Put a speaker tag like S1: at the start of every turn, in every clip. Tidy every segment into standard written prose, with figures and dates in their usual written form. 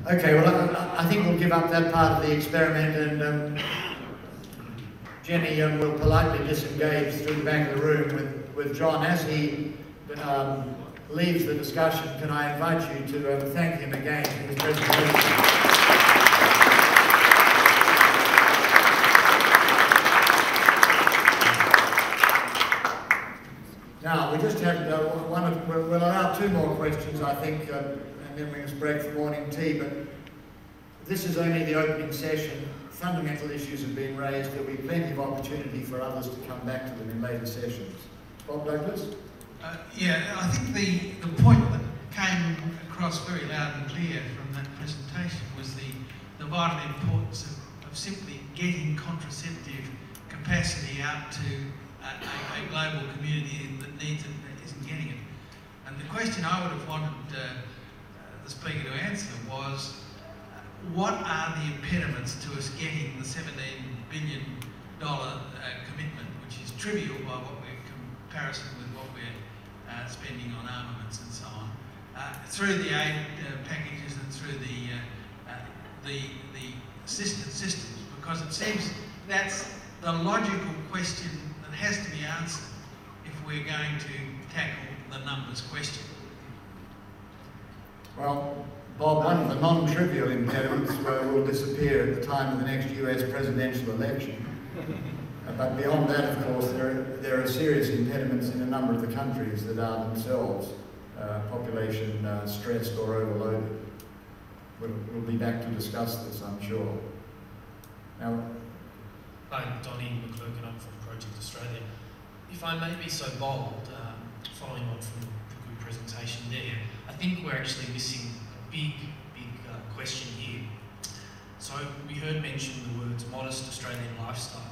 S1: Okay, well, I think we'll give up that part of the experiment, and Jenny will politely disengage through the back of the room with John. As he leaves the discussion, can I invite you to thank him again for his presentation. Now, we just have we'll allow 2 more questions, I think, and then we must break for morning tea, but this is only the opening session. Fundamental issues have been raised. There will be plenty of opportunity for others to come back to them in later sessions. Bob Douglas?
S2: Yeah, I think the point that came across very loud and clear from that presentation was the vital importance of simply getting contraceptive capacity out to a global community that needs it and isn't getting it. And the question I would have wanted the speaker to answer was, what are the impediments to us getting the $17 billion commitment, which is trivial by what we're comparison with what we're spending on armaments and so on, through the aid packages and through the assistance systems, because it seems that's the logical question that has to be answered if we're going to tackle the numbers question.
S1: Well, Bob, one of the non-trivial impediments will disappear at the time of the next US presidential election. But beyond that, of course, there are serious impediments in a number of the countries that are themselves population stressed or overloaded. We'll be back to discuss this, I'm sure. Now,
S3: I'm Donnie McClurkin, I'm from Project Australia. If I may be so bold, following on from the good presentation there, I think we're actually missing a big question here. So we heard mention the words modest Australian lifestyle.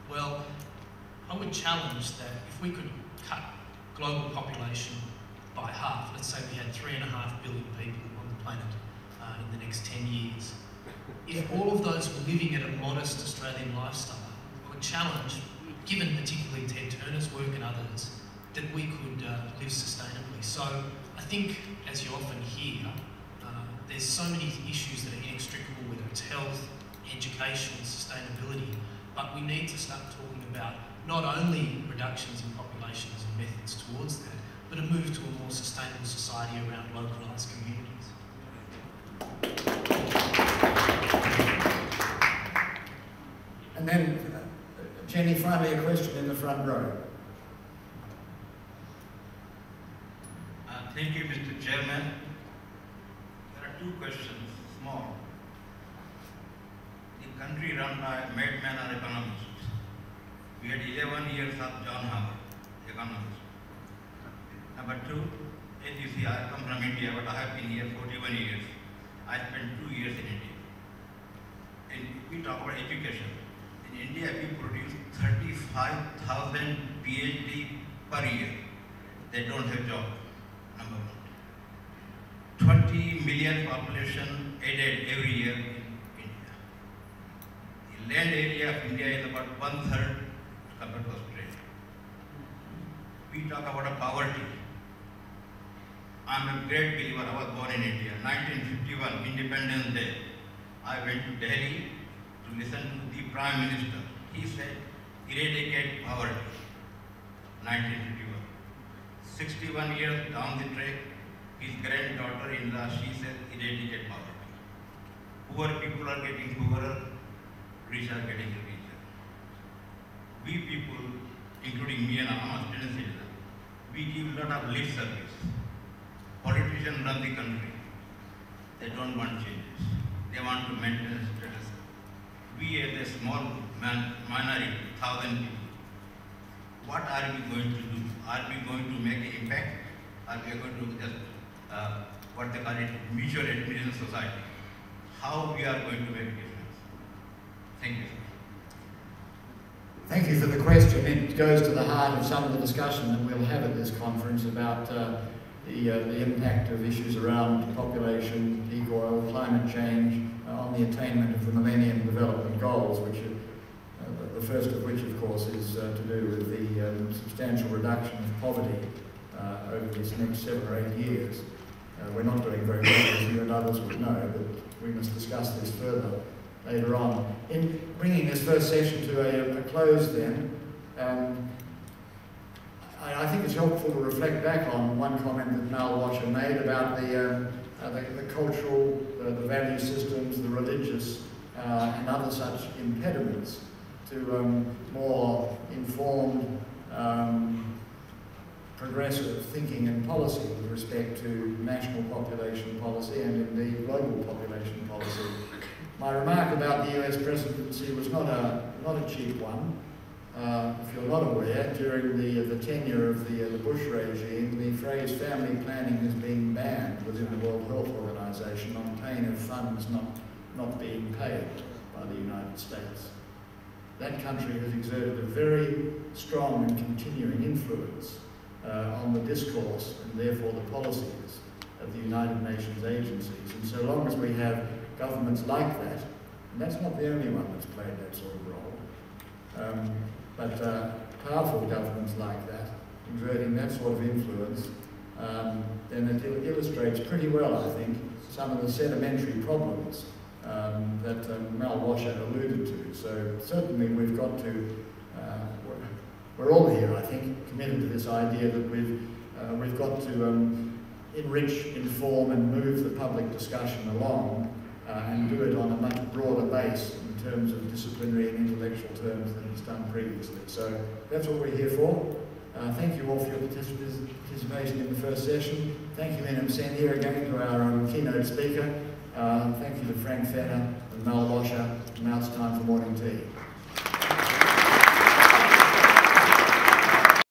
S3: Well, I would challenge that if we could cut global population by half, let's say we had 3.5 billion people on the planet in the next 10 years, if all of those were living at a modest Australian lifestyle, I would challenge, given particularly Ted Turner's work and others, that we could live sustainably. So I think, as you often hear, there's so many issues that are inextricable, whether it's health, education, sustainability, but we need to start talking about not only reductions in populations and methods towards that, but a move to a more sustainable society around localised communities.
S1: And then, Jenny, finally a question in the front row.
S4: Thank you, Mr. Chairman. There are 2 questions, small. The country run by madmen or economists. We had 11 years of John Howard, economist. Number 2, as you see, I come from India, but I have been here 41 years. I spent 2 years in India. And we talk about education. In India, we produce 35,000 PhD per year. They don't have job. Number 1. 20 million population added every year in India. The land area of India is about 1/3 compared to Australia. We talk about a poverty. I'm a great believer. I was born in India. 1951, Independence Day. I went to Delhi to listen to the Prime Minister. He said, eradicate poverty. 1951. 61 years down the track, his granddaughter-in-law, she said, eradicate poverty. Poor people are getting poorer, rich are getting richer. We people, including me and I'm a Australian citizen, we give a lot of lip service. Politicians run the country. They don't want changes. They want to maintain status. We as a small minority, 1,000 people, what are we going to do? Are we going to make an impact? Are we going to just, what they call it, mutual admission society? How we are going to make a difference? Thank you, sir.
S1: Thank you for the question. It goes to the heart of some of the discussion that we'll have at this conference about the impact of issues around population, peak oil, climate change, on the attainment of the Millennium Development Goals, which are, the first of which, of course, is to do with the substantial reduction of poverty over these next 7 or 8 years. We're not doing very well, as you and others would know, but we must discuss this further later on. In bringing this first session to a close then, I think it's helpful to reflect back on one comment that Mal Washer made about the cultural, the value systems, the religious, and other such impediments to more informed, progressive thinking and policy with respect to national population policy and indeed global population policy. My remark about the US presidency was not a cheap one. If you're not aware, during the tenure of the Bush regime, the phrase family planning has been banned within the World Health Organization on pain of funds not being paid by the United States. That country has exerted a very strong and continuing influence on the discourse and therefore the policies of the United Nations agencies. And so long as we have governments like that, and that's not the only one that's played that sort of role, but powerful governments like that, exerting that sort of influence, then it illustrates pretty well, I think, some of the sedimentary problems that Mal Washer alluded to. So certainly we've got to, we're all here, I think, committed to this idea that we've got to enrich, inform and move the public discussion along and do it on a much broader base in terms of disciplinary and intellectual terms than it's done previously. So that's what we're here for. Thank you all for your participation in the first session. Thank you, Millennium, send here again to our keynote speaker. Thank you to Frank Fenner and Mal Washer. Now it's time for morning tea.